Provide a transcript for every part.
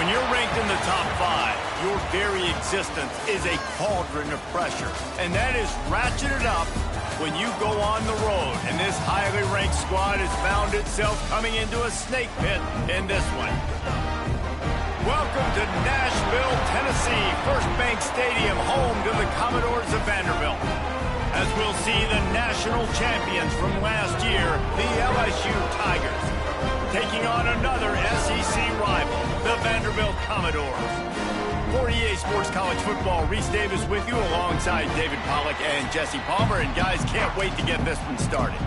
you're ranked in the top 5, your very existence is a cauldron of pressure. And that is ratcheted up when you go on the road. And this highly ranked squad has found itself coming into a snake pit in this one. Welcome to Nashville, Tennessee, First Bank Stadium, home to the Commodores of Vanderbilt. As we'll see the national champions from last year, the LSU Tigers, taking on another SEC rival, the Vanderbilt Commodores. For EA Sports College Football, Reese Davis with you alongside David Pollack and Jesse Palmer. And guys, can't wait to get this one started.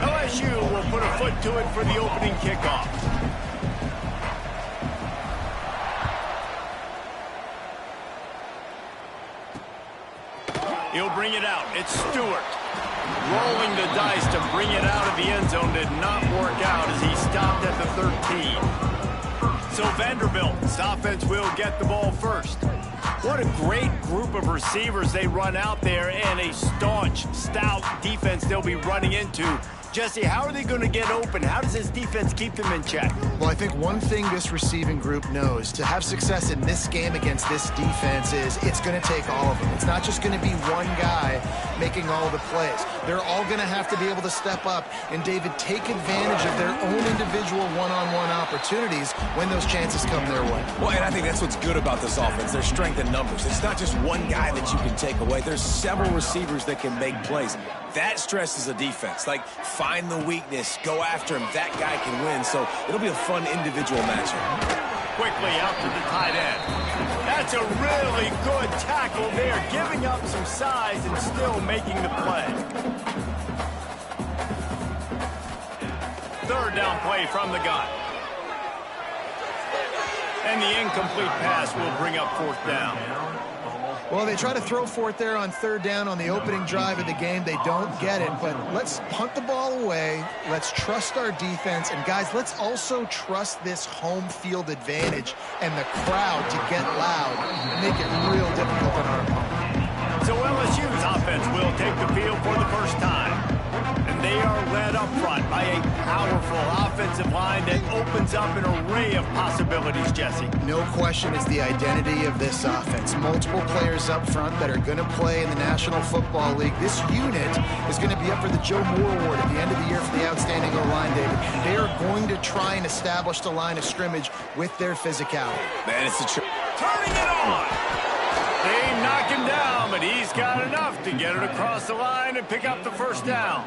LSU will put a foot to it for the opening kickoff. He'll bring it out. It's Stewart. Rolling the dice to bring it out of the end zone did not work out as he stopped at the 13. So Vanderbilt's offense will get the ball first. What a great group of receivers they run out there, and a staunch, stout defense they'll be running into. Jesse, how are they going to get open? How does this defense keep them in check? Well, I think one thing this receiving group knows to have success in this game against this defense is it's going to take all of them. It's not just going to be one guy making all the plays. They're all going to have to be able to step up and, David, take advantage of their own individual one-on-one opportunities when those chances come their way. Well, and I think that's what's good about this offense. Their strength in numbers. It's not just one guy that you can take away. There's several receivers that can make plays. That stresses a defense. Like, find the weakness, go after him. That guy can win, so it'll be a fun individual matchup. Quickly out to the tight end. That's a really good tackle there, giving up some size and still making the play. Third down play from the gun. And the incomplete pass will bring up fourth down. Well, they try to throw for it there on third down on the opening drive of the game. They don't get it, but let's punt the ball away. Let's trust our defense. And, guys, let's also trust this home field advantage and the crowd to get loud and make it real difficult on our opponent. So LSU's offense will take the field for the first time. And they are led up front by a powerful offensive line that opens up an array of possibilities, Jesse. No question is the identity of this offense. Multiple players up front that are going to play in the National Football League. This unit is going to be up for the Joe Moore Award at the end of the year for the outstanding O-line, David. They are going to try and establish the line of scrimmage with their physicality. Man, it's turning it on! They knock him down, but he's got enough to get it across the line and pick up the first down.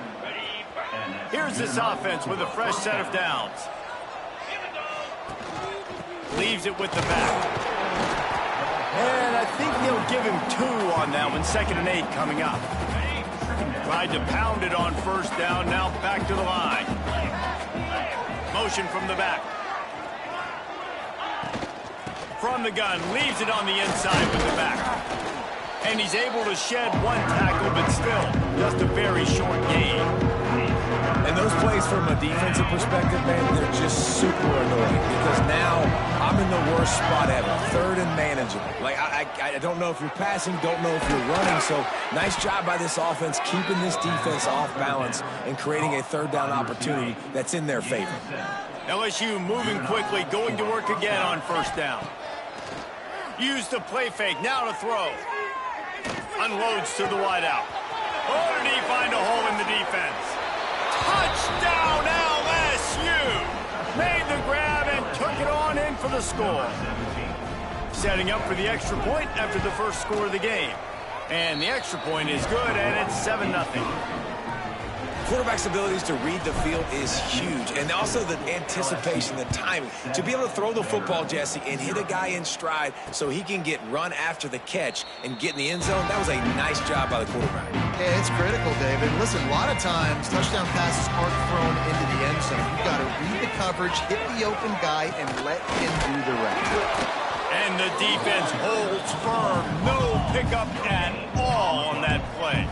Here's this offense with a fresh set of downs. Leaves it with the back. And I think they'll give him 2 on that one. 2nd and 8 coming up. Tried to pound it on first down. Now back to the line. Motion from the back. From the gun, leaves it on the inside with the back. And he's able to shed one tackle, but still just a very short gain. And those plays from a defensive perspective, man, they're just super annoying because now I'm in the worst spot ever. 3rd and manageable. Like, I don't know if you're passing, don't know if you're running. So nice job by this offense keeping this defense off balance and creating a 3rd down opportunity that's in their favor. LSU moving quickly, going to work again on first down. Use the play fake, now to throw. Unloads to the wideout. Oh, did he find a hole in the defense? Touchdown, LSU! Made the grab and took it on in for the score. Setting up for the extra point after the first score of the game. And the extra point is good, and it's 7-0. Quarterback's abilities to read the field is huge, and also the anticipation, the timing. To be able to throw the football, Jesse, and hit a guy in stride so he can get run after the catch and get in the end zone, that was a nice job by the quarterback. Yeah, it's critical, David. Listen, a lot of times touchdown passes aren't thrown into the end zone. You've got to read the coverage, hit the open guy, and let him do the rest. And the defense holds firm. No pickup at all on that play.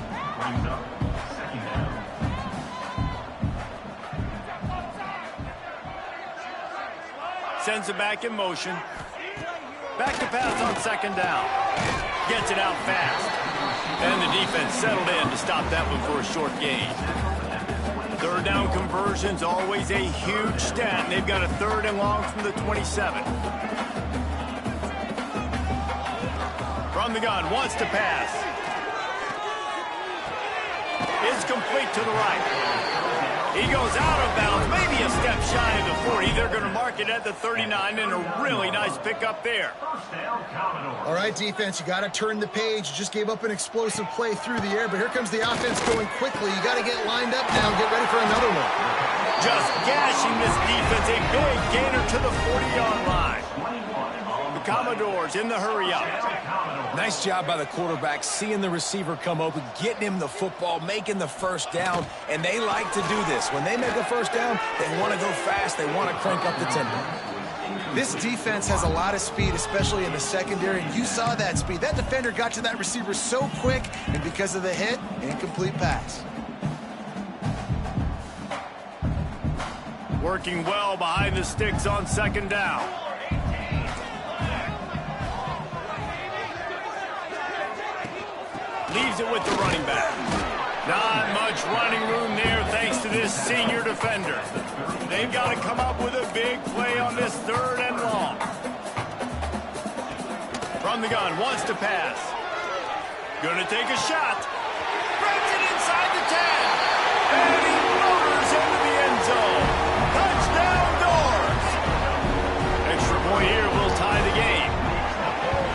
Sends it back in motion. Back to pass on 2nd down. Gets it out fast. And the defense settled in to stop that one for a short gain. Third down conversion's always a huge stat, and they've got a 3rd and long from the 27. From the gun, wants to pass. It's complete to the right. He goes out of bounds, maybe a step shy of the 40. They're going to mark it at the 39, and a really nice pickup there. All right, defense, you got to turn the page. You just gave up an explosive play through the air, but here comes the offense going quickly. You got to get lined up now and get ready for another one. Just gashing this defense, a big gainer to the 40-yard line. The Commodores in the hurry-up. Nice job by the quarterback, seeing the receiver come open, getting him the football, making the first down, and they like to do this. When they make a first down, they want to go fast, they want to crank up the tempo. This defense has a lot of speed, especially in the secondary, and you saw that speed. That defender got to that receiver so quick, and because of the hit, incomplete pass. Working well behind the sticks on 2nd down. Leaves it with the running back. Not much running room there thanks to this senior defender. They've got to come up with a big play on this 3rd and long. From the gun, wants to pass. Gonna take a shot. Breaks it inside the 10. And he motors into the end zone. Touchdown Doors. Extra point here will tie the game.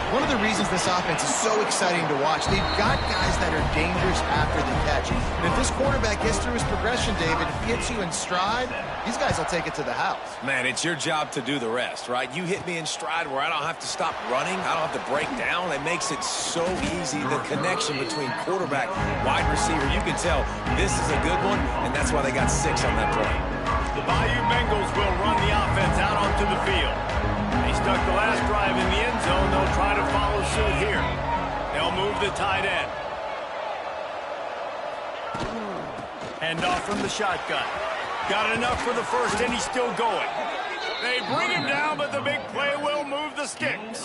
One of the reasons this offense is so exciting to watch, they've got guys that are dangerous after the catch. And if this quarterback gets through his progression, David, hits you in stride, these guys will take it to the house. Man, it's your job to do the rest, right? You hit me in stride where I don't have to stop running. I don't have to break down. It makes it so easy. The connection between quarterback, wide receiver, you can tell this is a good one, and that's why they got 6 on that play. The Bayou Bengals will run the offense out onto the field. They stuck the last drive in the end zone. They'll try to follow suit here. They'll move the tight end. Hand off from the shotgun. Got enough for the first, and he's still going. They bring him down, but the big play will move the sticks.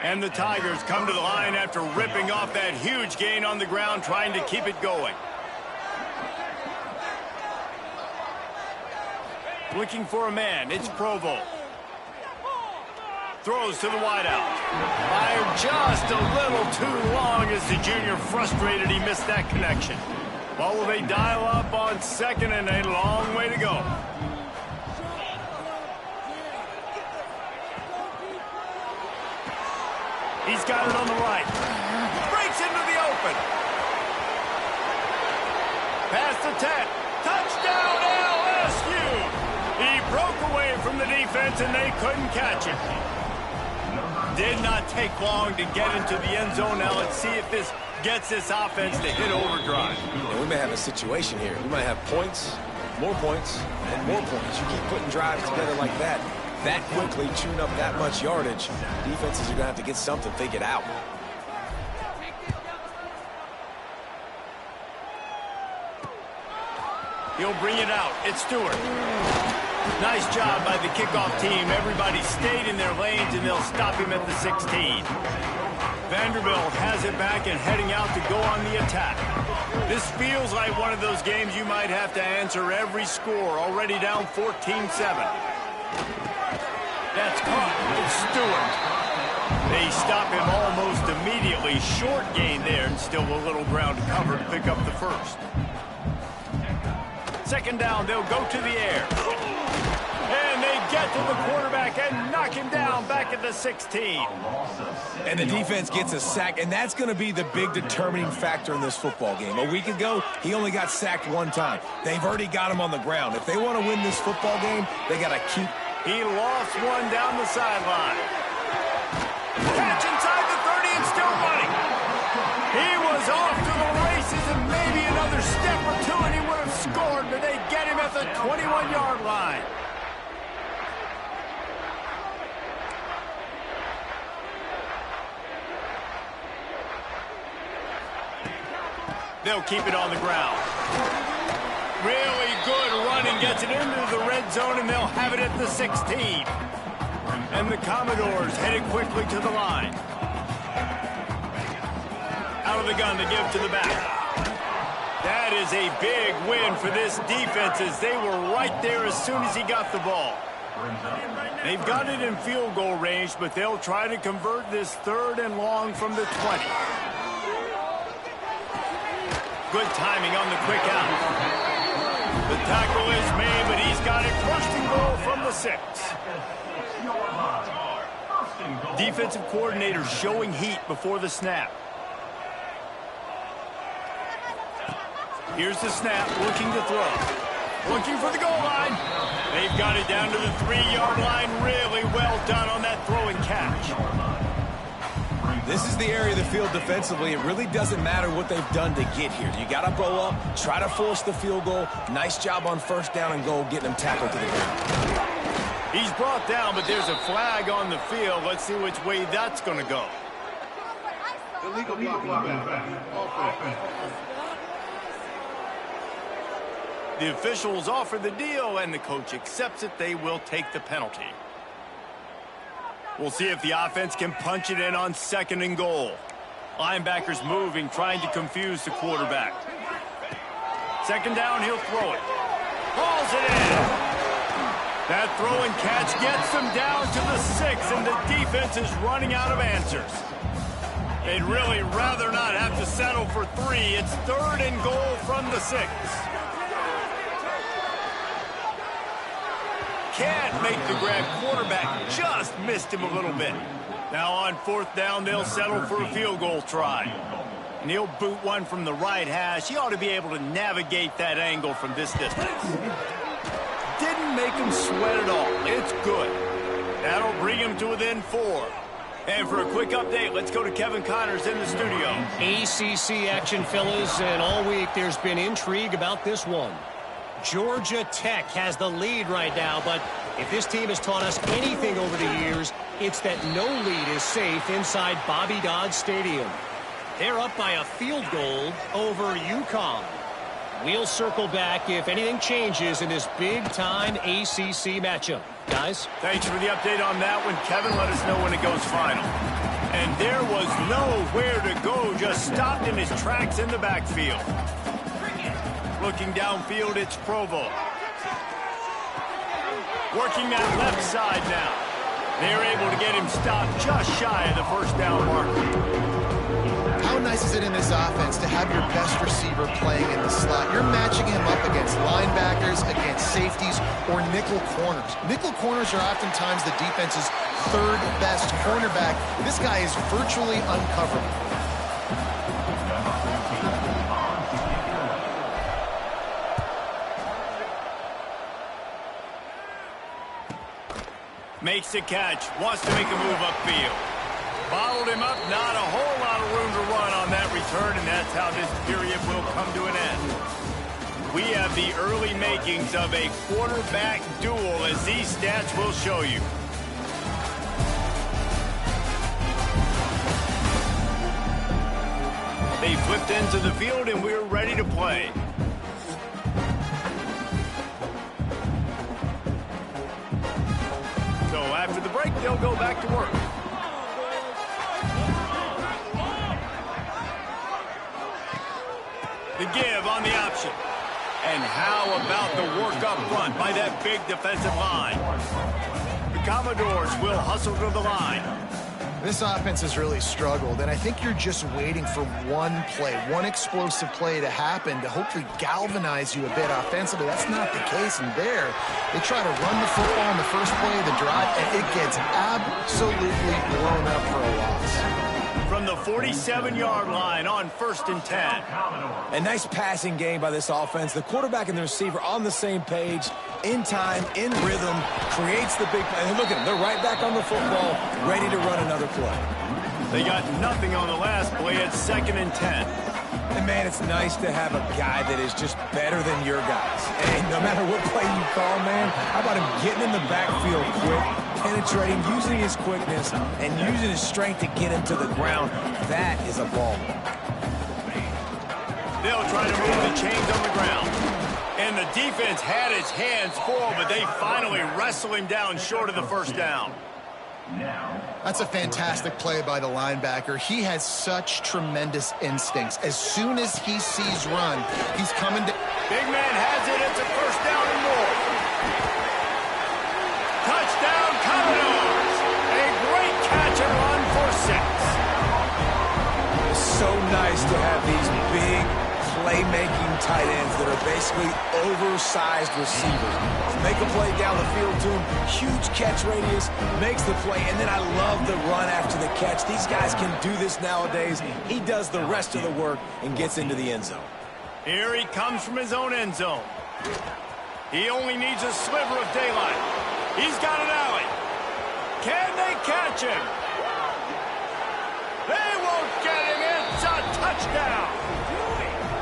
And the Tigers come to the line after ripping off that huge gain on the ground, trying to keep it going. Looking for a man. It's Provo. Throws to the wideout. Fired just a little too long as the junior frustrated he missed that connection. Well, will they dial up on 2nd and a long way to go? He's got it on the right. Breaks into the open. Past the 10. Touchdown LSU! He broke away from the defense and they couldn't catch him. Did not take long to get into the end zone. Now let's see if this gets this offense to hit overdrive. And we may have a situation here. We might have points, more points, and more points. You keep putting drives together like that quickly, chewing up that much yardage, defenses are going to have to get something figured out. He'll bring it out. It's Stewart. Nice job by the kickoff team. Everybody stayed in their lanes, and they'll stop him at the 16. Vanderbilt has it back and heading out to go on the attack. This feels like one of those games you might have to answer every score. Already down 14-7. That's caught. It's Stewart. They stop him almost immediately. Short gain there, and still a little ground cover to pick up the first. 2nd down, they'll go to the air. And they get to the quarterback and knock him down back at the 16. And the defense gets a sack, and that's going to be the big determining factor in this football game. A week ago, he only got sacked 1 time. They've already got him on the ground. If they want to win this football game, they got to keep. He lost one down the sideline. Catch inside the 30 and still running. He was off to the races and maybe another step or two and he would have scored, but they get him at the 21-yard line. They'll keep it on the ground. Really good running, gets it into the red zone, and they'll have it at the 16. And the Commodores headed quickly to the line. Out of the gun to give to the back. That is a big win for this defense as they were right there as soon as he got the ball. They've got it in field goal range, but they'll try to convert this 3rd and long from the 20. Good timing on the quick out. The tackle is made, but he's got it 1st and goal from the 6. Defensive coordinator showing heat before the snap. Here's the snap, looking to throw. Looking for the goal line. They've got it down to the 3-yard line. Really well done on that throw and catch. This is the area of the field defensively. It really doesn't matter what they've done to get here. You got to blow up, try to force the field goal. Nice job on 1st down and goal, getting them tackled to the ground. He's brought down, but there's a flag on the field. Let's see which way that's going to go. Illegal blocking. The officials offer the deal, and the coach accepts it. They will take the penalty. We'll see if the offense can punch it in on 2nd and goal. Linebackers moving, trying to confuse the quarterback. 2nd down, he'll throw it. Hauls it in. That throw and catch gets them down to the 6, and the defense is running out of answers. They'd really rather not have to settle for 3. It's 3rd and goal from the 6. Can't make the grab. Quarterback just missed him a little bit. Now on 4th down, they'll settle for a field goal try. And he'll boot one from the right hash. He ought to be able to navigate that angle from this distance. Didn't make him sweat at all. It's good. That'll bring him to within 4. And for a quick update, let's go to Kevin Connors in the studio. ACC action, fellas, and all week there's been intrigue about this one. Georgia Tech has the lead right now, but if this team has taught us anything over the years, it's that no lead is safe inside Bobby Dodd Stadium. They're up by a field goal over UConn. We'll circle back if anything changes in this big-time ACC matchup. Guys? Thanks for the update on that one, Kevin. Let us know when it goes final. And there was nowhere to go, just stopped in his tracks in the backfield. Looking downfield, it's Provo. Working that left side now. They're able to get him stopped just shy of the 1st down marker. How nice is it in this offense to have your best receiver playing in the slot? You're matching him up against linebackers, against safeties, or nickel corners. Nickel corners are oftentimes the defense's 3rd best cornerback. This guy is virtually uncoverable. Makes the catch, wants to make a move upfield. Followed him up, not a whole lot of room to run on that return, and that's how this period will come to an end. We have the early makings of a quarterback duel, as these stats will show you. They flipped into the field, and we're ready to play. So after the break, they'll go back to work. The give on the option. And how about the work up front by that big defensive line? The Commodores will hustle to the line. This offense has really struggled, and I think you're just waiting for one play, one explosive play to happen to hopefully galvanize you a bit offensively. That's not the case, and there, they try to run the football in the first play of the drive, and it gets absolutely blown up for a loss. From the 47-yard line on 1st and 10. A nice passing game by this offense. The quarterback and the receiver on the same page, in time, in rhythm, creates the big play. And look at them. They're right back on the football, ready to run another play. They got nothing on the last play at 2nd and 10. And, man, it's nice to have a guy that is just better than your guys. And no matter what play you call, man, how about him getting in the backfield quick, penetrating, using his quickness, and using his strength to get him to the ground. That is a ball. They'll try to move the chains on the ground. And the defense had its hands full, but they finally wrestle him down short of the 1st down. That's a fantastic play by the linebacker. He has such tremendous instincts. As soon as he sees run, he's coming to... Big man has it. It's a first down and more. Touchdown, Commodores. A great catch and run for 6. It's so nice to have these big playmaking tight ends that are basically oversized receivers. Make a play down the field to him, huge catch radius, makes the play, and then I love the run after the catch. These guys can do this nowadays. He does the rest of the work and gets into the end zone. Here he comes from his own end zone. He only needs a sliver of daylight. He's got an alley. Can they catch him? They won't get him. It's a touchdown.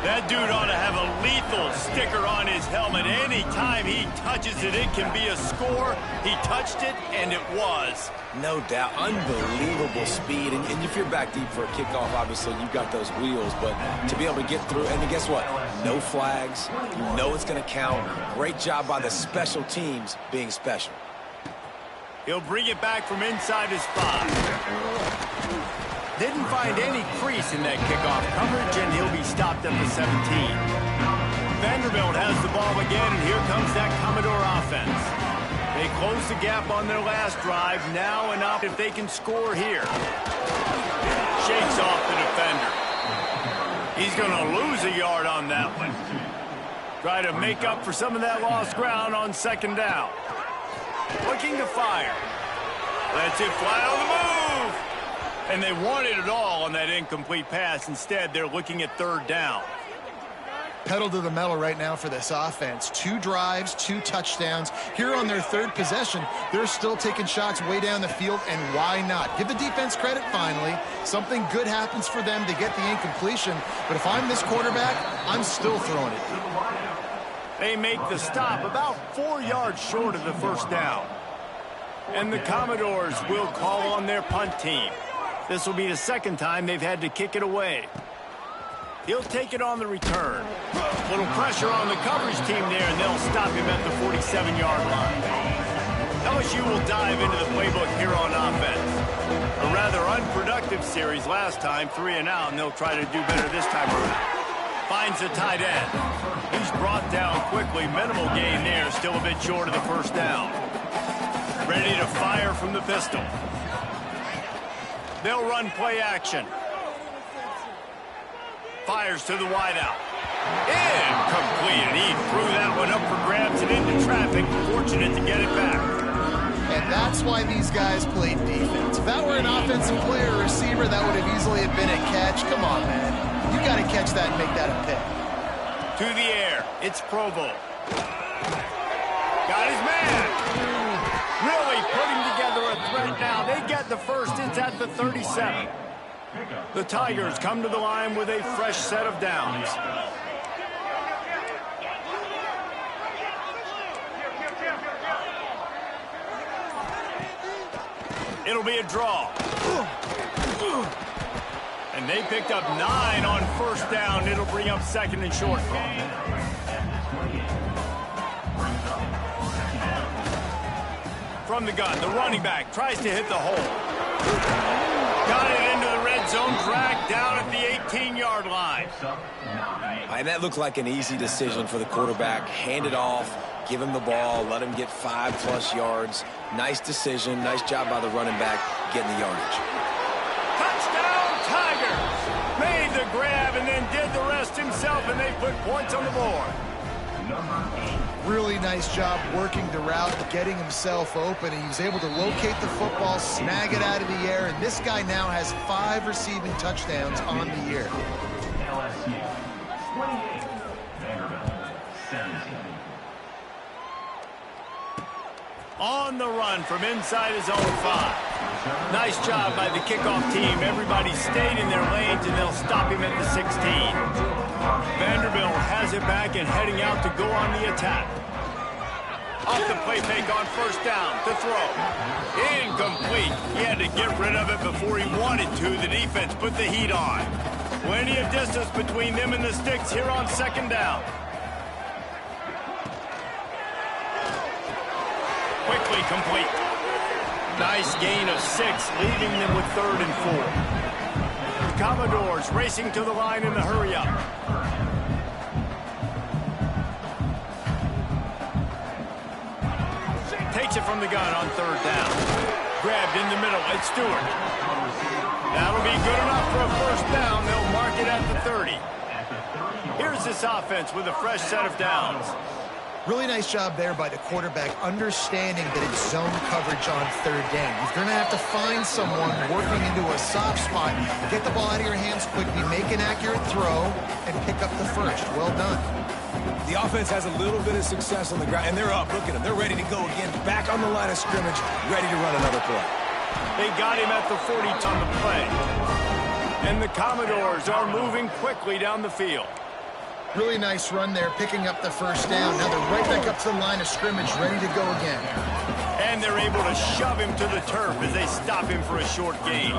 That dude ought to have a lethal sticker on his helmet. Anytime he touches it, it can be a score. He touched it, and it was. No doubt. Unbelievable speed. And if you're back deep for a kickoff, obviously, you've got those wheels. But to be able to get through, and guess what? No flags. You know it's going to count. Great job by the special teams being special. He'll bring it back from inside his 5. Didn't find any crease in that kickoff coverage, and he'll be stopped at the 17. Vanderbilt has the ball again, and here comes that Commodore offense. They closed the gap on their last drive. Now and up if they can score here. Shakes off the defender. He's going to lose a yard on that one. Try to make up for some of that lost ground on second down. Looking to fire. Lets it fly on the move. And they wanted it all on that incomplete pass. Instead, they're looking at third down. Pedal to the metal right now for this offense. 2 drives, 2 touchdowns. Here on their 3rd possession, they're still taking shots way down the field, and why not? Give the defense credit finally. Something good happens for them to get the incompletion, but if I'm this quarterback, I'm still throwing it. They make the stop about 4 yards short of the first down. And the Commodores will call on their punt team. This will be the 2nd time they've had to kick it away. He'll take it on the return. Little pressure on the coverage team there, and they'll stop him at the 47-yard line. LSU will dive into the playbook here on offense. A rather unproductive series last time, 3 and out, and they'll try to do better this time around. Finds a tight end. He's brought down quickly. Minimal gain there, still a bit short of the first down. Ready to fire from the pistol. They'll run play action. Fires to the wideout. Incomplete, and he threw that one up for grabs and into traffic. Fortunate to get it back. And that's why these guys played defense. If that were an offensive player or receiver, that would have easily been a catch. Come on, man. You got to catch that and make that a pick. To the air. It's Provo. Got his man. Really putting together a threat now. They get the first. It's at the 37. The Tigers come to the line with a fresh set of downs. It'll be a draw. And they picked up 9 on first down. It'll bring up 2nd and short. From the gun, the running back tries to hit the hole. Got it into the red zone, dragged down at the 18-yard line. And that looked like an easy decision for the quarterback. Hand it off, give him the ball, let him get 5+ yards. Nice decision, nice job by the running back getting the yardage. Touchdown, Tigers! Made the grab and then did the rest himself, and they put points on the board. Really nice job working the route, getting himself open. He was able to locate the football, snag it out of the air, and this guy now has 5 receiving touchdowns on the year. LSU 28, Vanderbilt 17. On the run from inside his own 5. Nice job by the kickoff team. Everybody stayed in their lanes, and they'll stop him at the 16. Vanderbilt has it back and heading out to go on the attack. Off the play fake on first down to throw. Incomplete. He had to get rid of it before he wanted to. The defense put the heat on. Plenty of distance between them and the sticks here on second down. Quickly complete. Nice gain of 6, leaving them with 3rd and 4. The Commodores racing to the line in the hurry-up. Takes it from the gun on 3rd down. Grabbed in the middle. It's Stewart. That'll be good enough for a 1st down. They'll mark it at the 30. Here's this offense with a fresh set of downs. Really nice job there by the quarterback, understanding that it's zone coverage on 3rd down. You're going to have to find someone working into a soft spot, get the ball out of your hands quickly, make an accurate throw, and pick up the 1st. Well done. The offense has a little bit of success on the ground, and they're up. Look at them. They're ready to go again. Back on the line of scrimmage, ready to run another play. They got him at the 40 on the play. And the Commodores are moving quickly down the field. Really nice run there, picking up the 1st down. Now they're right back up to the line of scrimmage, ready to go again. And they're able to shove him to the turf as they stop him for a short gain.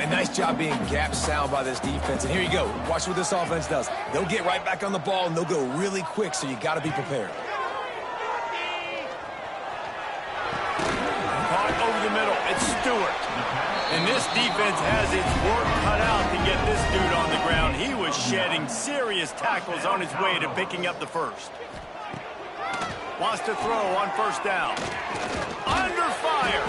A nice job being gap sound by this defense. And here you go. Watch what this offense does. They'll get right back on the ball, and they'll go really quick, so you got to be prepared. Caught over the middle. It's Stewart. And this defense has its work cut out to get this dude on the ground. He was shedding serious tackles on his way to picking up the 1st. Wants to throw on 1st down. Under fire.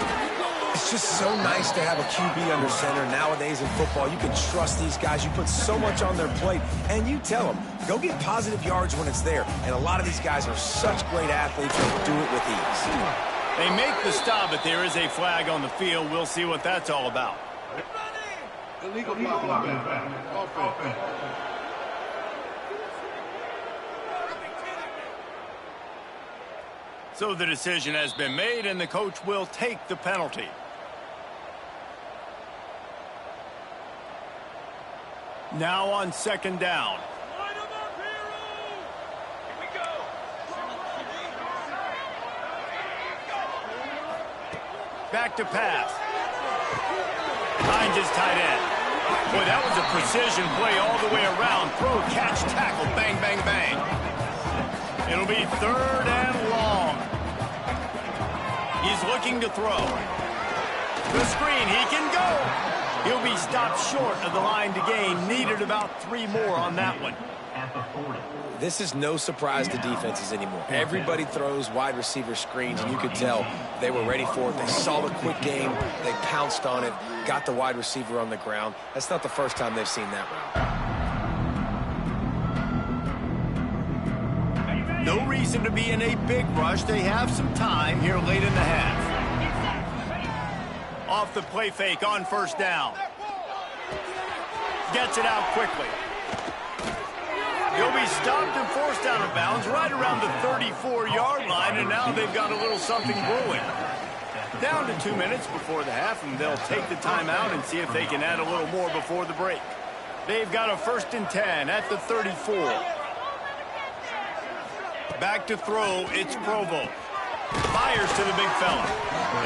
It's just so nice to have a QB under center. Nowadays in football, you can trust these guys. You put so much on their plate, and you tell them, go get positive yards when it's there. And a lot of these guys are such great athletes and do it with ease. They make the stop, but there is a flag on the field. We'll see what that's all about. Illegal block. Offense. So the decision has been made, and the coach will take the penalty. Now on 2nd down. Back to pass. Finds his tight end. Boy, that was a precision play all the way around. Throw, catch, tackle, bang, bang, bang. It'll be 3rd and long. He's looking to throw. The screen, he can go. He'll be stopped short of the line to gain. Needed about 3 more on that one. This is no surprise to defenses anymore. Everybody throws wide receiver screens, and you could tell they were ready for it. They saw the quick game. They pounced on it, got the wide receiver on the ground. That's not the first time they've seen that route. No reason to be in a big rush. They have some time here late in the half. Off the play fake on 1st down. Gets it out quickly. He'll be stopped and forced out of bounds right around the 34-yard line, and now they've got a little something brewing. Down to 2 minutes before the half, and they'll take the timeout and see if they can add a little more before the break. They've got a 1st and 10 at the 34. Back to throw, it's Provo. Fires to the big fella.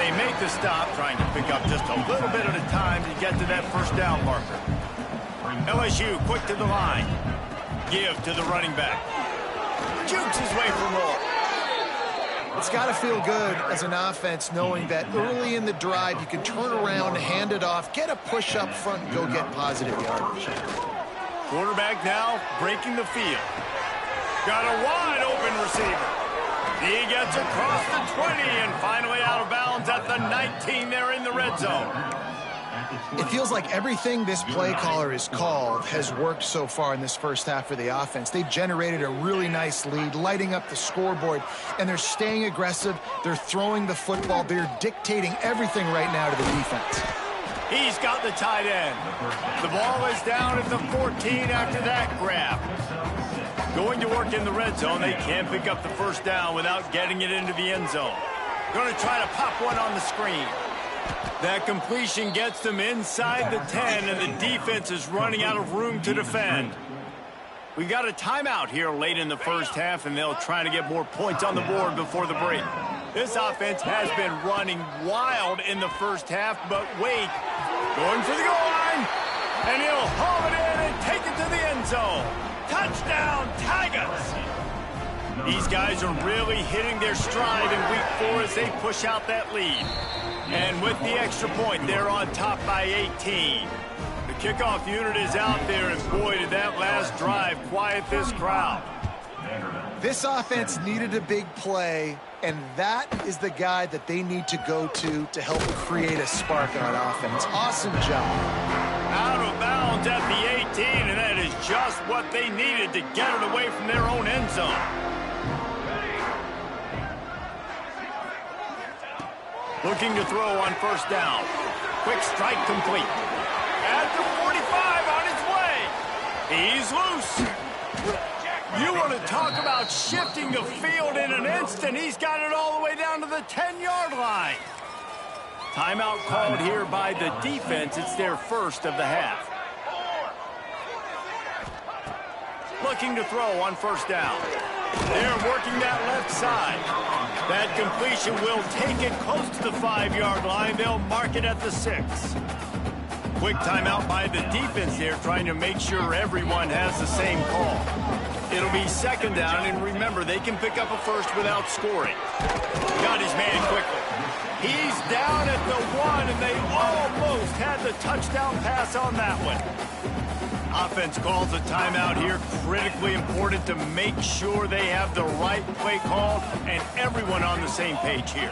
They make the stop, trying to pick up just a little bit at a time to get to that 1st down marker. LSU quick to the line. Give to the running back. Jukes his way for more. It's got to feel good as an offense knowing that early in the drive you can turn around, hand it off, get a push up front, and go get positive yardage. Quarterback now breaking the field. Got a wide open receiver. He gets across the 20 and finally out of bounds at the 19 there in the red zone. It feels like everything this play caller has called has worked so far in this 1st half for the offense. They've generated a really nice lead, lighting up the scoreboard, and they're staying aggressive. They're throwing the football. They're dictating everything right now to the defense. He's got the tight end. The ball is down at the 14 after that grab. Going to work in the red zone. They can't pick up the 1st down without getting it into the end zone. Going to try to pop one on the screen. That completion gets them inside the 10, and the defense is running out of room to defend. We've got a timeout here late in the 1st half, and they'll try to get more points on the board before the break. This offense has been running wild in the 1st half, but wait, going for the goal line, and he'll haul it in and take it to the end zone. Touchdown, Tigers! These guys are really hitting their stride in week 4 as they push out that lead. And with the extra point, they're on top by 18. The kickoff unit is out there, and boy, did that last drive quiet this crowd. This offense needed a big play, and that is the guy that they need to go to help create a spark on offense. Awesome job. Out of bounds at the 18, and that is just what they needed to get it away from their own end zone. Looking to throw on first down. Quick strike complete. At the 45 on his way. He's loose. You want to talk about shifting the field in an instant. He's got it all the way down to the 10-yard line. Timeout called here by the defense. It's their first of the half. Looking to throw on first down. They're working that left side. That completion will take it close to the 5-yard line. They'll mark it at the 6. Quick timeout by the defense there, trying to make sure everyone has the same call. It'll be second down, and remember, they can pick up a first without scoring. Got his man quickly. He's down at the 1, and they almost had the touchdown pass on that one. Offense calls a timeout here. Critically important to make sure they have the right play call and everyone on the same page here.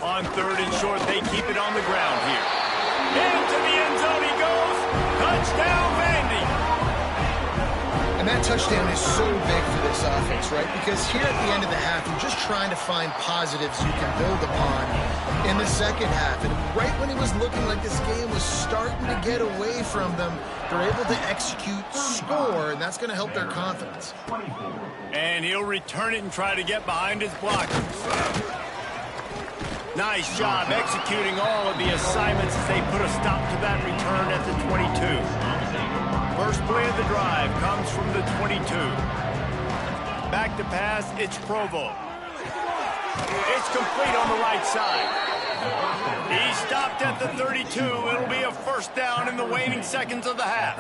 On third and short, they keep it on the ground here. Into the end zone he goes. Touchdown, Vandy. And that touchdown is so big for this offense, right? Because here at the end of the half, you're just trying to find positives you can build upon in the second half. And right when it was looking like this game was starting to get away from them, they're able to execute, score, and that's going to help their confidence. And he'll return it and try to get behind his blockers. Nice job executing all of the assignments as they put a stop to that return at the 22. First play of the drive comes from the 22. Back to pass, it's Provo. It's complete on the right side. He stopped at the 32. It'll be a first down in the waning seconds of the half.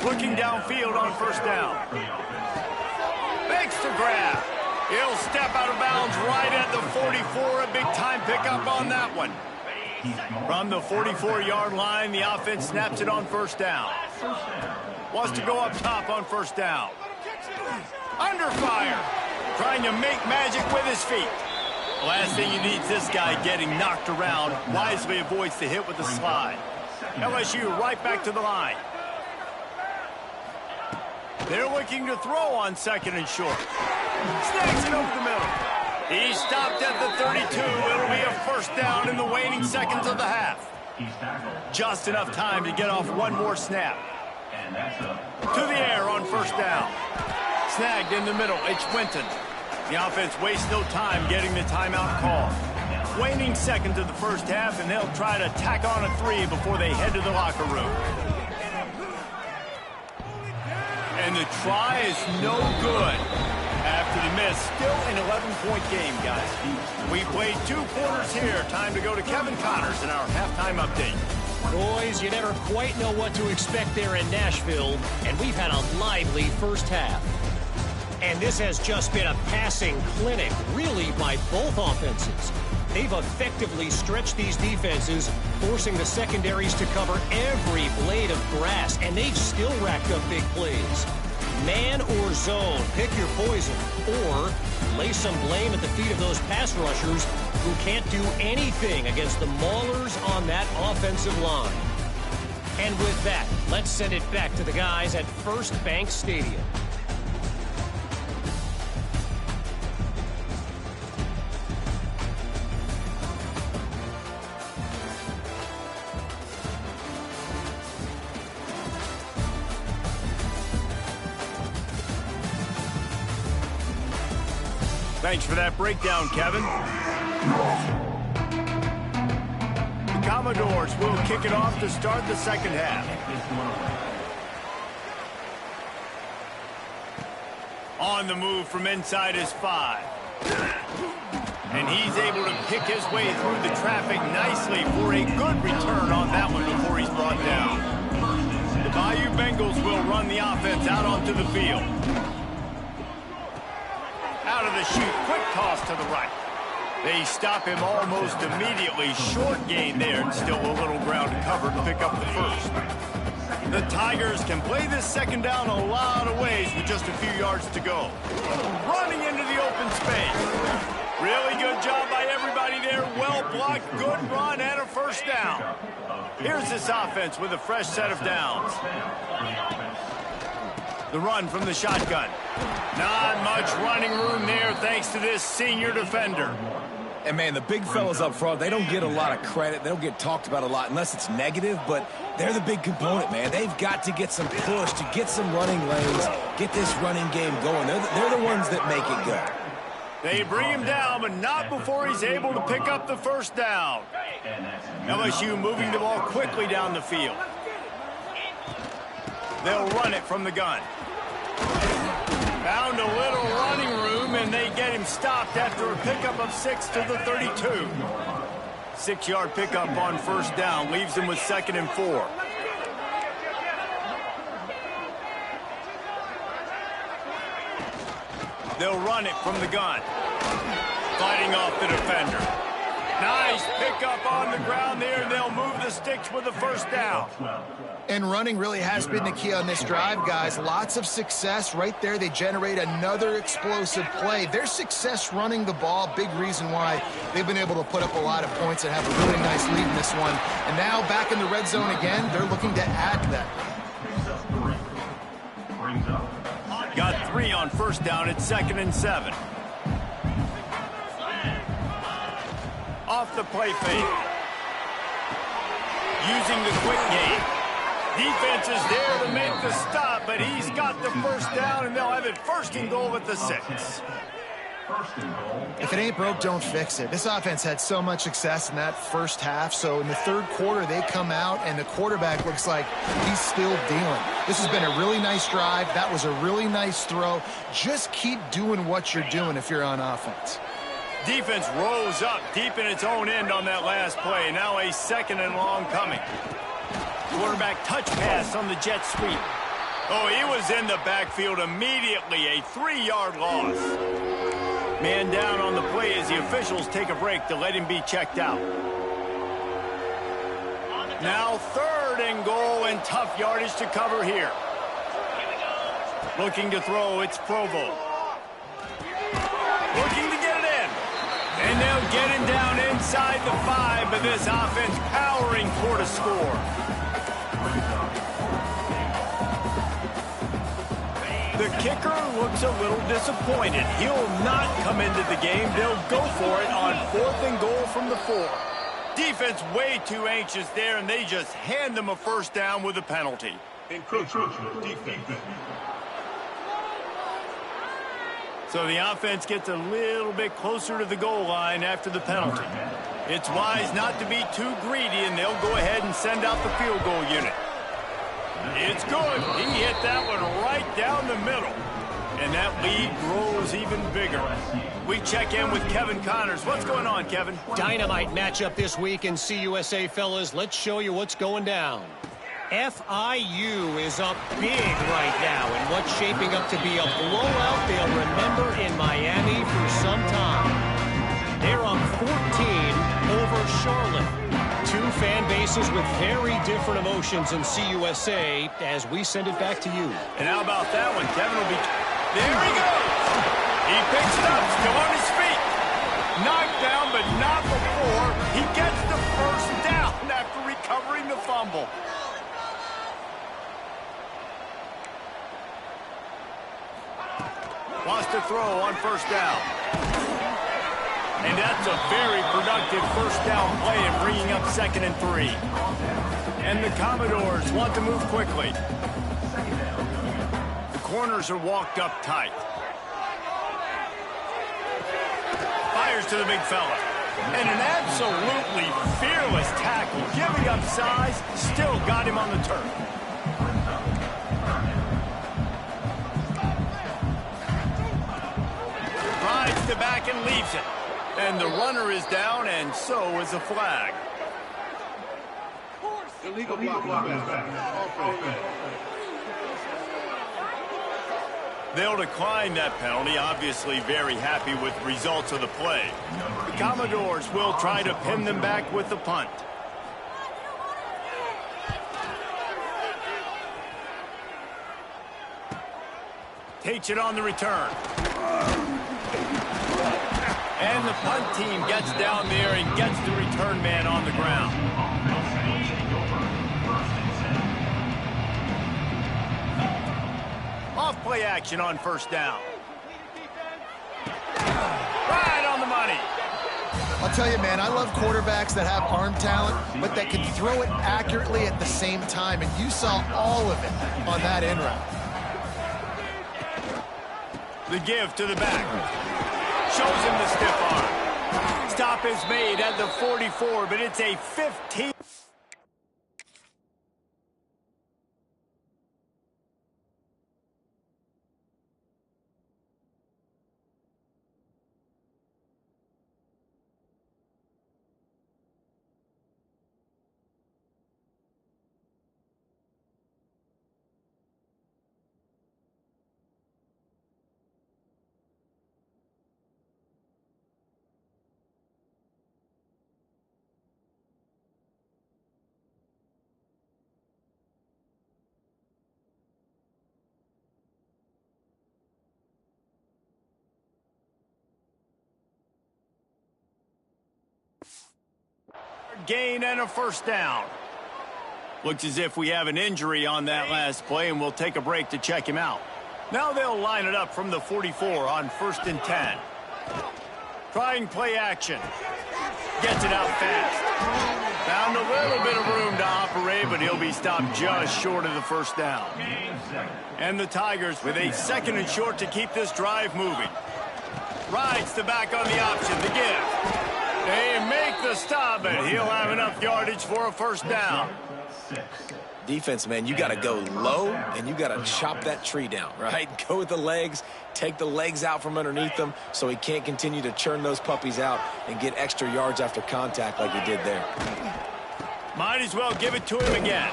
Looking downfield on first down. Makes the grab. He'll step out of bounds right at the 44. A big-time pickup on that one. From the 44-yard line, the offense snaps it on first down. Wants to go up top on first down. Under fire. Trying to make magic with his feet. The last thing you need is this guy getting knocked around. Wisely avoids the hit with the slide. LSU right back to the line. They're looking to throw on second and short. Snags it over the middle. He stopped at the 32. It'll be a first down in the waning seconds of the half. Just enough time to get off one more snap. To the air on first down. Snagged in the middle. It's Winton. The offense wastes no time getting the timeout call. Waning seconds of the first half, and they'll try to tack on a 3 before they head to the locker room. And the try is no good. After the miss, still an 11-point game, guys. We played 2 quarters here. Time to go to Kevin Connors in our halftime update. Boys, you never quite know what to expect there in Nashville, and we've had a lively first half. And this has just been a passing clinic, really, by both offenses. They've effectively stretched these defenses, forcing the secondaries to cover every blade of grass, and they've still racked up big plays. Man or zone, pick your poison, or lay some blame at the feet of those pass rushers who can't do anything against the maulers on that offensive line. And with that, let's send it back to the guys at First Bank Stadium. Thanks for that breakdown, Kevin. The Commodores will kick it off to start the second half. On the move from inside his 5. And he's able to pick his way through the traffic nicely for a good return on that one before he's brought down. The Bayou Bengals will run the offense out onto the field. to shoot. Quick toss to the right. They stop him almost immediately. Short gain there, and still a little ground to cover to pick up the first. The Tigers can play this second down a lot of ways with just a few yards to go. Running into the open space. Really good job by everybody there. Well blocked, good run, and a first down. Here's this offense with a fresh set of downs. The run from the shotgun. Not much running room there thanks to this senior defender. And, man, the big fellas up front, they don't get a lot of credit. They don't get talked about a lot unless it's negative, but they're the big component, man. They've got to get some push, to get some running lanes, get this running game going. They're the ones that make it go. They bring him down, but not before he's able to pick up the first down. LSU moving the ball quickly down the field. They'll run it from the gun. Found a little running room, and they get him stopped after a pickup of 6 to the 32. 6-yard pickup on first down leaves him with 2nd and 4. They'll run it from the gun. Fighting off the defender. Nice pickup on the ground there, and they'll move the sticks with the first down. And running really has been the key on this drive, guys. Lots of success right there. They generate another explosive play. Their success running the ball, big reason why they've been able to put up a lot of points and have a really nice lead in this one. And now back in the red zone again, they're looking to add to that. Got 3 on first down at 2nd and 7. Off the play fake. Using the quick game. Defense is there to make the stop, but he's got the first down, and they'll have it 1st and goal at the 6. If it ain't broke, don't fix it. This offense had so much success in that first half, so in the third quarter, they come out, and the quarterback looks like he's still dealing. This has been a really nice drive. That was a really nice throw. Just keep doing what you're doing if you're on offense. Defense rose up deep in its own end on that last play. Now a 2nd and long coming. Quarterback touch pass on the jet sweep. Oh, he was in the backfield immediately. A 3-yard loss. Man down on the play as the officials take a break to let him be checked out. Now 3rd and goal, and tough yardage to cover here. Looking to throw, it's Provo. Looking to get it in. And they'll get him down inside the 5, but this offense powering toward a score. The kicker looks a little disappointed. He'll not come into the game. They'll go for it on 4th and goal from the 4. Defense way too anxious there, and they just hand them a first down with a penalty. Encroachment defense. So the offense gets a little bit closer to the goal line after the penalty. It's wise not to be too greedy, and they'll go ahead and send out the field goal unit. It's good. He hit that one right down the middle. And that lead grows even bigger. We check in with Kevin Connors. What's going on, Kevin? Dynamite matchup this week in CUSA, fellas. Let's show you what's going down. FIU is up big right now in what's shaping up to be a blowout they'll remember in Miami for some time. They're up 14 over Charlotte. 2 fan bases with very different emotions in CUSA as we send it back to you. And how about that one? Kevin will be... There he goes! He picks it up, still on his feet. Knocked down, but not before. He gets the first down after recovering the fumble. Wants to throw on first down. And that's a very productive first down play and bringing up 2nd and 3. And the Commodores want to move quickly. The corners are walked up tight. Fires to the big fella. And an absolutely fearless tackle. Giving up size, still got him on the turf. Rides the back and leaves it. And the runner is down, and so is a flag. Illegal block. Offense. They'll decline that penalty, obviously very happy with the results of the play. The Commodores will try to pin them back with the punt. Takes it on the return. And the punt team gets down there and gets the return man on the ground. Off play action on first down. Right on the money. I'll tell you, man, I love quarterbacks that have arm talent, but that can throw it accurately at the same time, and you saw all of it on that in route. The give to the back. Shows him the stiff arm. Stop is made at the 44, but it's a 15. Gain and a first down. Looks as if we have an injury on that last play, and we'll take a break to check him out. Now they'll line it up from the 44 on 1st and 10. Trying play action. Gets it out fast. Found a little bit of room to operate, but he'll be stopped just short of the first down. And the Tigers with a 2nd and short to keep this drive moving. Rides the back on the option, the give. They make the stop, and he'll have enough yardage for a first down. Defense, man, you got to go low, and you got to chop that tree down, right? Go with the legs, take the legs out from underneath them so he can't continue to churn those puppies out and get extra yards after contact like he did there. Might as well give it to him again.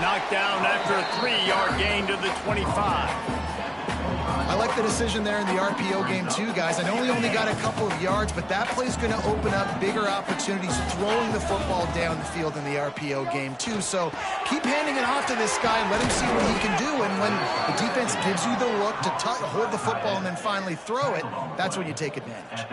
Knocked down after a 3-yard gain to the 25. I like the decision there in the RPO game too, guys. I know he only got a couple of yards, but that play's going to open up bigger opportunities throwing the football down the field in the RPO game too. So keep handing it off to this guy and let him see what he can do. And when the defense gives you the look to hold the football and then finally throw it, that's when you take advantage.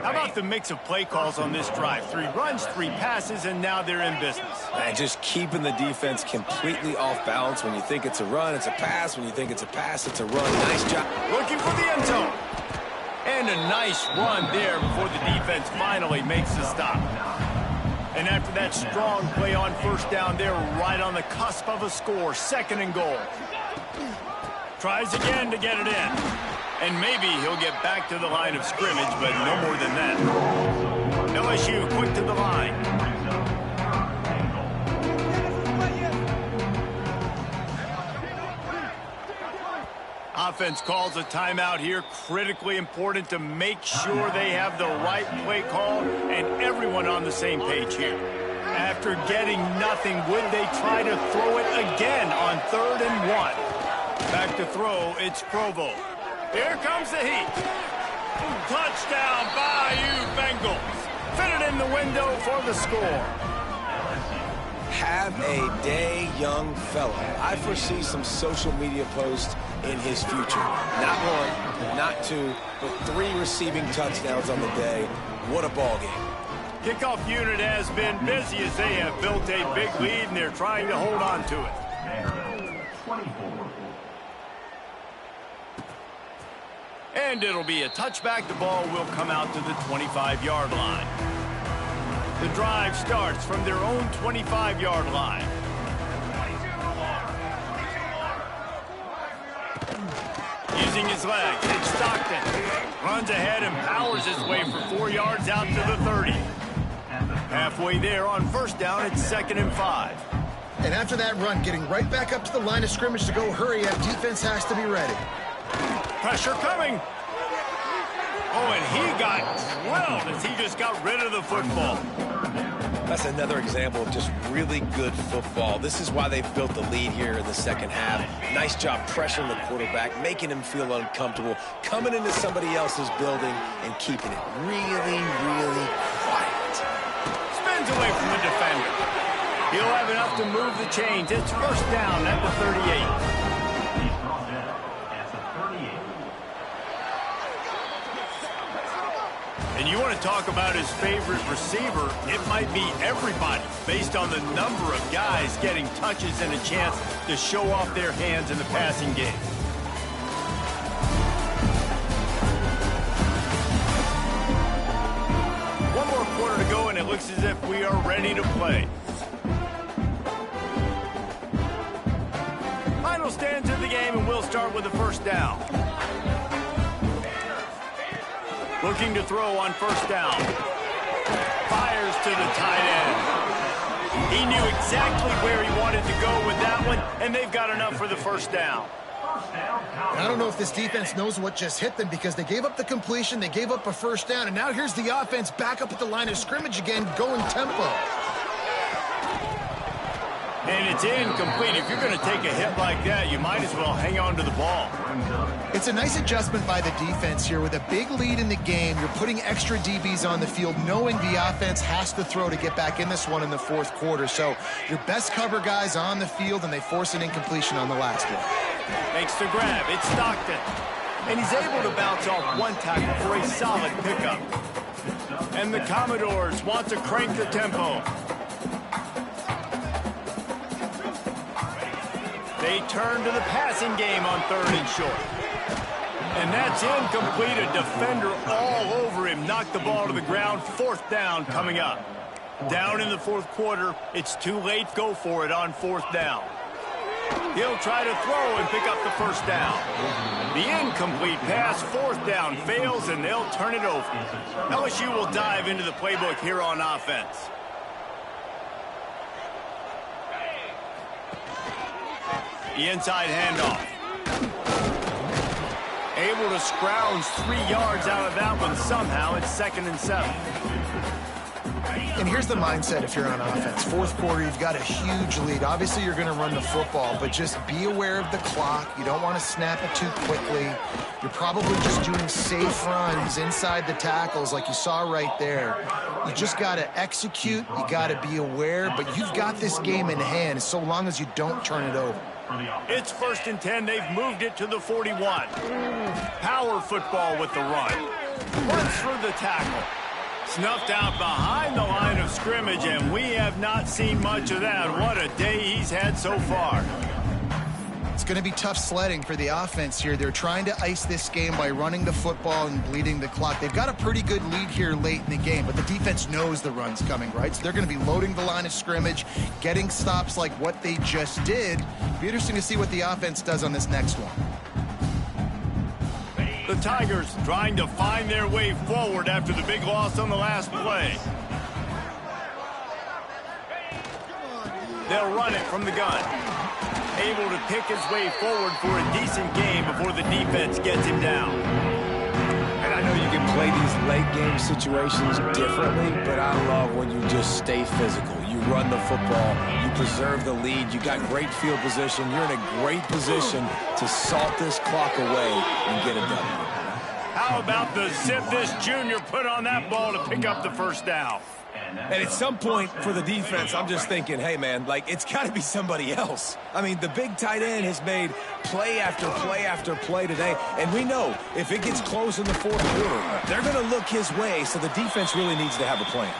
How about the mix of play calls on this drive? 3 runs, 3 passes, and now they're in business. And just keeping the defense completely off balance. When you think it's a run, it's a pass. When you think it's a pass, it's a run. Nice job. Looking for the end zone. And a nice run there before the defense finally makes the stop. And after that strong play on first down, they're right on the cusp of a score. 2nd and goal. Tries again to get it in. And maybe he'll get back to the line of scrimmage, but no more than that. LSU quick to the line. Offense calls a timeout here. Critically important to make sure they have the right play call and everyone on the same page here. After getting nothing, would they try to throw it again on 3rd and 1? Back to throw, it's Provo. Here comes the heat. Touchdown, Bayou Bengals. Fit it in the window for the score. Have a day, young fella. I foresee some social media posts in his future. Not 1, not 2, but 3 receiving touchdowns on the day. What a ball game. Kickoff unit has been busy as they have built a big lead, and they're trying to hold on to it. And it'll be a touchback. The ball will come out to the 25-yard line. The drive starts from their own 25-yard line. Using his legs, it's Stockton. Runs ahead and powers his way for 4 yards out to the 30. Halfway there on first down, it's 2nd and 5. And after that run, getting right back up to the line of scrimmage to go hurry up, defense has to be ready. Pressure coming. Oh, and he got drilled as he just got rid of the football. That's another example of just really good football. This is why they've built the lead here in the second half. Nice job pressuring the quarterback, making him feel uncomfortable, coming into somebody else's building and keeping it really, really quiet. Spins away from the defender. He'll have enough to move the chains. It's first down at the 38. He's brought down at the 38. And you want to talk about his favorite receiver, it might be everybody, based on the number of guys getting touches and a chance to show off their hands in the passing game. One more quarter to go, and it looks as if we are ready to play. Final stands of the game, and we'll start with the first down. Looking to throw on first down. Fires to the tight end. He knew exactly where he wanted to go with that one, and they've got enough for the first down. I don't know if this defense knows what just hit them because they gave up the completion, they gave up a first down, and now here's the offense back up at the line of scrimmage again, going tempo. And it's incomplete. If you're going to take a hit like that, you might as well hang on to the ball. It's a nice adjustment by the defense here. With a big lead in the game, you're putting extra DBs on the field, knowing the offense has to throw to get back in this one in the fourth quarter. So your best cover guys on the field, and they force an incompletion on the last one. Makes the grab. It's Stockton. And he's able to bounce off one tackle for a solid pickup. And the Commodores want to crank the tempo. They turn to the passing game on third and short. And that's incomplete. A defender all over him. Knocked the ball to the ground. Fourth down coming up. Down in the fourth quarter. It's too late. Go for it on fourth down. He'll try to throw and pick up the first down. The incomplete pass, fourth down, fails, and they'll turn it over. LSU will dive into the playbook here on offense. The inside handoff. Able to scrounge 3 yards out of that one somehow. It's 2nd and 7. And here's the mindset if you're on offense. Fourth quarter, you've got a huge lead. Obviously, you're going to run the football, but just be aware of the clock. You don't want to snap it too quickly. You're probably just doing safe runs inside the tackles like you saw right there. You just got to execute. You got to be aware, but you've got this game in hand so long as you don't turn it over. It's 1st and 10. They've moved it to the 41. Power football with the run. Runs through the tackle. Snuffed out behind the line of scrimmage, and we have not seen much of that. What a day he's had so far. It's going to be tough sledding for the offense here. They're trying to ice this game by running the football and bleeding the clock. They've got a pretty good lead here late in the game, but the defense knows the run's coming, right? So they're going to be loading the line of scrimmage, getting stops like what they just did. Be interesting to see what the offense does on this next one. The Tigers trying to find their way forward after the big loss on the last play. They'll run it from the gun. Able to pick his way forward for a decent game before the defense gets him down. And I know you can play these late game situations differently, but I love when you just stay physical. You run the football, you preserve the lead, you got great field position, you're in a great position to salt this clock away and get it done. How about the zip this junior put on that ball to pick up the first down? And at some point for the defense, I'm just thinking, hey, man, like, it's got to be somebody else. I mean, the big tight end has made play after play after play today. And we know if it gets close in the fourth quarter, they're going to look his way, so the defense really needs to have a plan.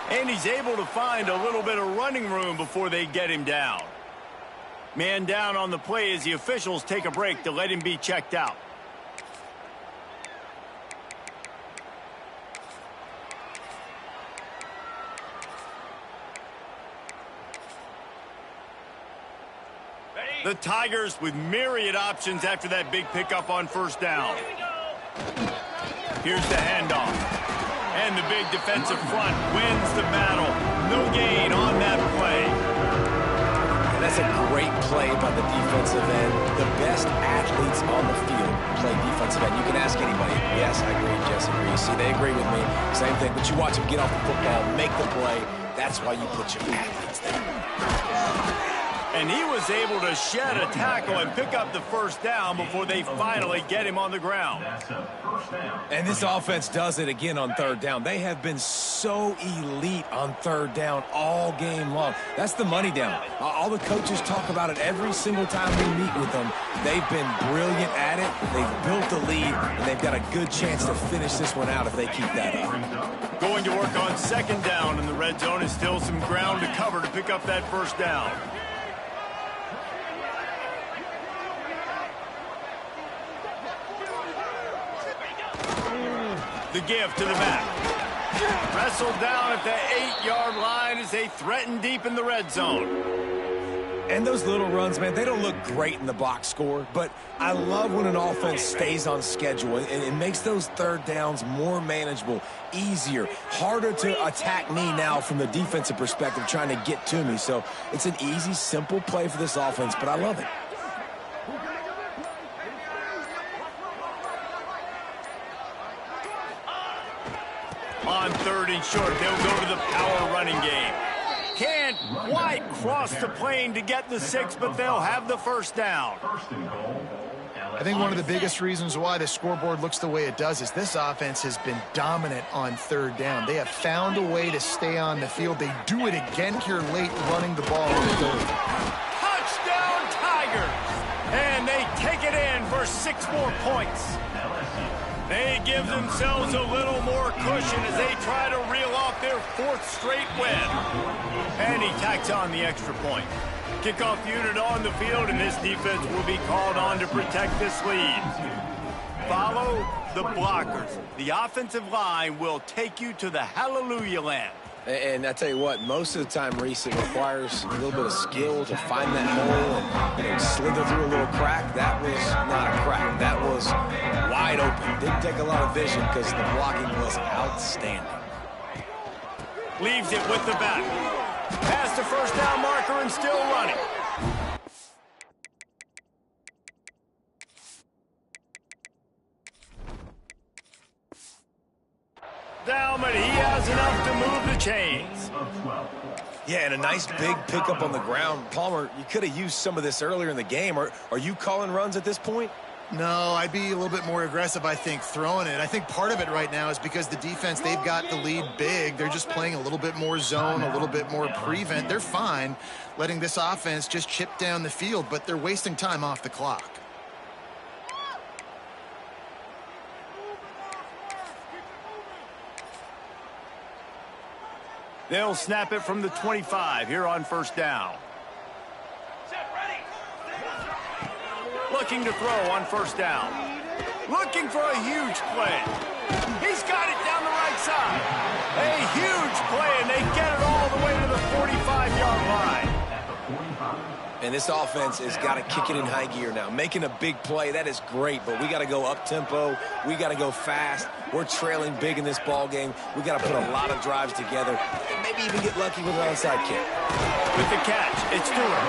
And he's able to find a little bit of running room before they get him down. Man down on the play as the officials take a break to let him be checked out. The Tigers with myriad options after that big pickup on first down. Here's the handoff. And the big defensive front wins the battle. No gain on that play. And that's a great play by the defensive end. The best athletes on the field play defensive end. You can ask anybody. Yes, I agree. Jess agrees. See, they agree with me. Same thing. But you watch them get off the football, make the play. That's why you put your athletes there. And he was able to shed a tackle and pick up the first down before they finally get him on the ground. And this offense does it again on third down. They have been so elite on third down all game long. That's the money down. All the coaches talk about it every single time we meet with them. They've been brilliant at it. They've built the lead, and they've got a good chance to finish this one out if they keep that up. Going to work on second down in the red zone is still some ground to cover to pick up that first down. The give to the back. Wrestled down at the 8-yard line as they threaten deep in the red zone. And those little runs, man, they don't look great in the box score, but I love when an offense stays on schedule, and it makes those third downs more manageable, easier, harder to attack me now from the defensive perspective trying to get to me. So it's an easy, simple play for this offense, but I love it. On third and short, they'll go to the power running game. Can't quite cross the plane to get the 6, but they'll have the first down. I think one of the biggest reasons why the scoreboard looks the way it does is this offense has been dominant on third down. They have found a way to stay on the field. They do it again here late running the ball in the third. Touchdown Tigers! And they take it in for 6 more points. They give themselves a little more cushion as they try to reel off their 4th straight win. And he tacks on the extra point. Kickoff unit on the field, and this defense will be called on to protect this lead. Follow the blockers. The offensive line will take you to the hallelujah land. And I tell you what, most of the time, Reese, it requires a little bit of skill to find that hole and slither through a little crack. That was not a crack. That was wide open. Didn't take a lot of vision because the blocking was outstanding. Leaves it with the back. Past the first down marker and still running. Down, but he has enough to move the chains. Yeah, and a nice big pickup on the ground. Palmer, you could have used some of this earlier in the game. Are you calling runs at this point? No, I'd be a little bit more aggressive, I think, throwing it. I think part of it right now is because the defense, they've got the lead big. They're just playing a little bit more zone, a little bit more prevent. They're fine letting this offense just chip down the field, but they're wasting time off the clock. They'll snap it from the 25 here on first down. Looking to throw on first down. Looking for a huge play. He's got it down the right side. A huge play, and they get it all the way to the 45-yard line. And this offense has got to kick it in high gear now. Making a big play, that is great, but we got to go up-tempo. We got to go fast. We're trailing big in this ball game. We got to put a lot of drives together and maybe even get lucky with an onside kick. With the catch, it's Stewart.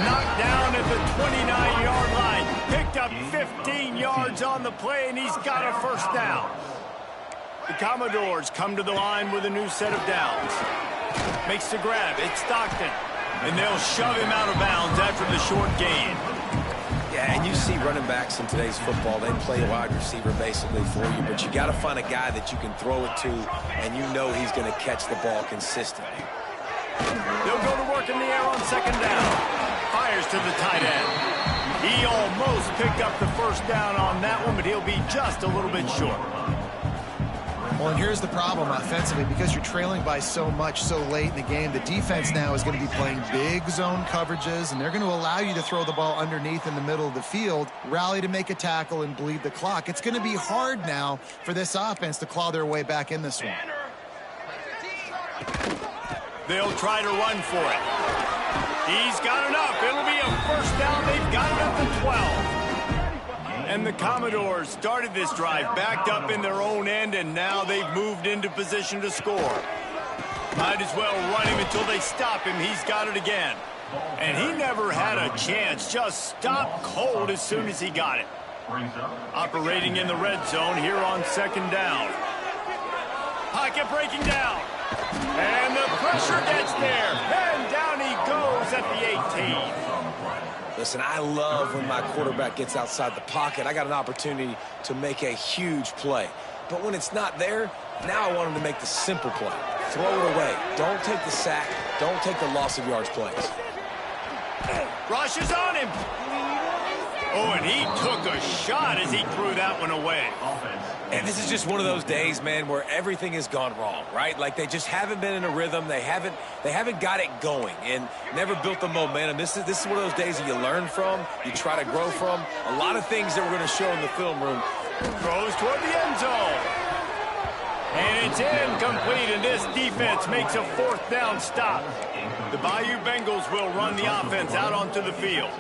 Knocked down at the 29-yard line. Picked up 15 yards on the play, and he's got a first down. The Commodores come to the line with a new set of downs. Makes the grab. It's Stockton. And they'll shove him out of bounds after the short gain. Yeah, and you see running backs in today's football, they play wide receiver basically for you, but you got to find a guy that you can throw it to, and you know he's going to catch the ball consistently. They'll go to work in the air on second down. Fires to the tight end. He almost picked up the first down on that one, but he'll be just a little bit short. Well, and here's the problem offensively. Because you're trailing by so much so late in the game, the defense now is going to be playing big zone coverages, and they're going to allow you to throw the ball underneath in the middle of the field, rally to make a tackle, and bleed the clock. It's going to be hard now for this offense to claw their way back in this one. They'll try to run for it. He's got enough. It'll be a first down. They've got it up to 12. And the Commodores started this drive backed up in their own end, and now they've moved into position to score. Might as well run him until they stop him. He's got it again. And he never had a chance. Just stopped cold as soon as he got it. Operating in the red zone here on second down. Pocket breaking down. And the pressure gets there. And down he goes at the 18. Listen, I love when my quarterback gets outside the pocket. I got an opportunity to make a huge play. But when it's not there, now I want him to make the simple play. Throw it away. Don't take the sack. Don't take the loss of yards plays. Rush is on him. Oh, and he took a shot as he threw that one away. And this is just one of those days, man, where everything has gone wrong, right? Like they just haven't been in a rhythm. They haven't got it going and never built the momentum. This is one of those days that you learn from, you try to grow from. A lot of things that we're going to show in the film room. Throws toward the end zone. And it's incomplete, and this defense makes a 4th down stop. The Bayou Bengals will run the offense out onto the field.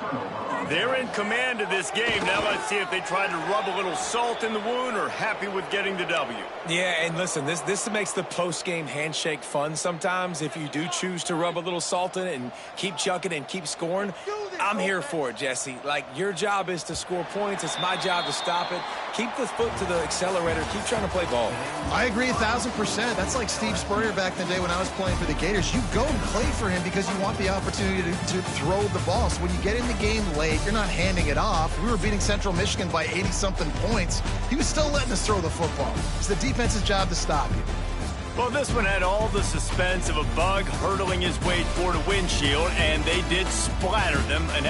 They're in command of this game. Now let's see if they try to rub a little salt in the wound or happy with getting the W. Yeah, and listen, this makes the post-game handshake fun sometimes. If you do choose to rub a little salt in it and keep chucking and keep scoring, I'm here for it, Jesse. Like, your job is to score points. It's my job to stop it. Keep the foot to the accelerator. Keep trying to play ball. I agree 1,000%. That's like Steve Spurrier back in the day when I was playing for the Gators. You go and play for him because you want the opportunity to throw the ball. So when you get in the game late, you're not handing it off. We were beating Central Michigan by 80-something points. He was still letting us throw the football. It's the defense's job to stop you. Well, this one had all the suspense of a bug hurtling his way toward a windshield, and they did splatter them. And